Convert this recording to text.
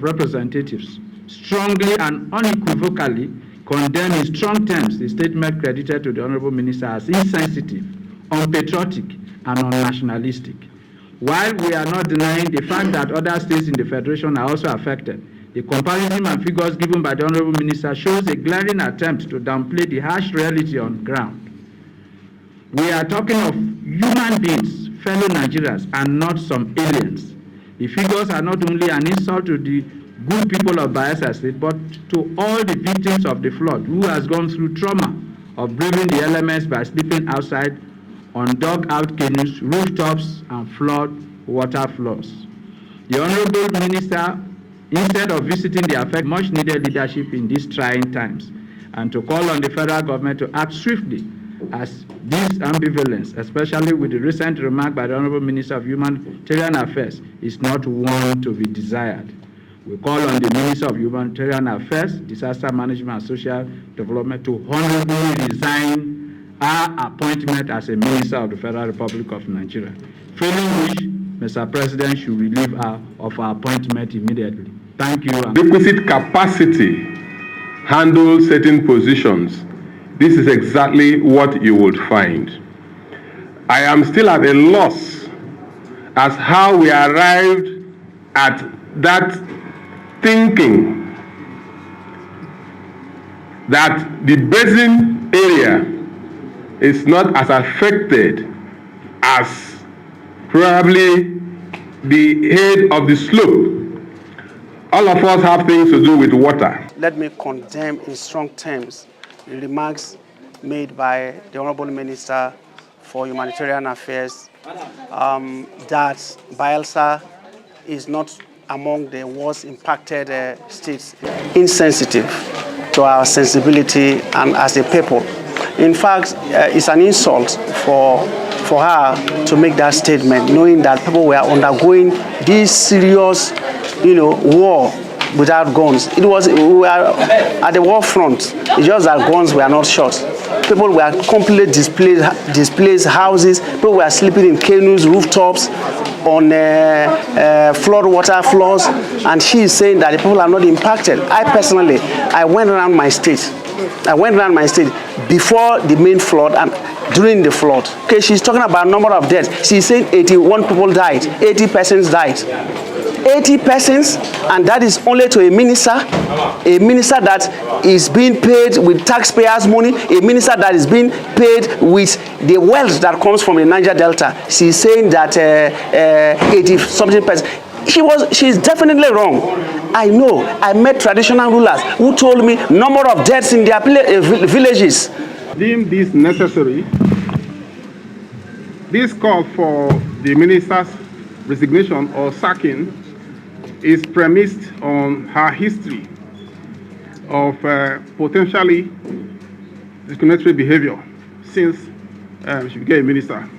Representatives strongly and unequivocally condemn in strong terms the statement credited to the Honourable Minister as insensitive, unpatriotic, and unnationalistic. While we are not denying the fact that other states in the Federation are also affected, the comparison and figures given by the Honourable Minister shows a glaring attempt to downplay the harsh reality on ground. We are talking of human beings, fellow Nigerians, and not some aliens. The figures are not only an insult to the good people of Bayelsa State, but to all the victims of the flood who has gone through trauma of braving the elements by sleeping outside on dug-out canoes, rooftops, and flood water flows. The Honourable Minister, instead of visiting the affected, much-needed leadership in these trying times, and to call on the federal government to act swiftly, as this ambivalence, especially with the recent remark by the Honourable Minister of Humanitarian Affairs, is not one to be desired. We call on the Minister of Humanitarian Affairs, Disaster Management and Social Development to honorably resign her appointment as a Minister of the Federal Republic of Nigeria, failing which Mr. President should relieve her of her appointment immediately. Thank you. Requisite capacity handle certain positions. This is exactly what you would find. I am still at a loss as how we arrived at that thinking that the basin area is not as affected as probably the head of the slope. All of us have things to do with water. Let me condemn in strong terms the remarks made by the Honourable Minister for Humanitarian Affairs that Bayelsa is not among the worst impacted states, insensitive to our sensibility and as a people. In fact, it's an insult for her to make that statement, knowing that people were undergoing this serious, war without guns. We were at the war front. It's just that guns were not shot. People were completely displaced houses. People were sleeping in canoes, rooftops, on flood water floors, and she is saying that the people are not impacted. I went around my state. Before the main flood and during the flood. Okay, she's talking about number of deaths. She's saying 81 people died, 80 persons died. 80 persons, and that is only to a minister that is being paid with taxpayers' money, a minister that is being paid with the wealth that comes from the Niger Delta. She's saying that 80-something persons. She's definitely wrong. I know. I met traditional rulers who told me number of deaths in their villages. Deem this necessary. This call for the minister's resignation or sacking is premised on her history of potentially discriminatory behavior since she became a minister.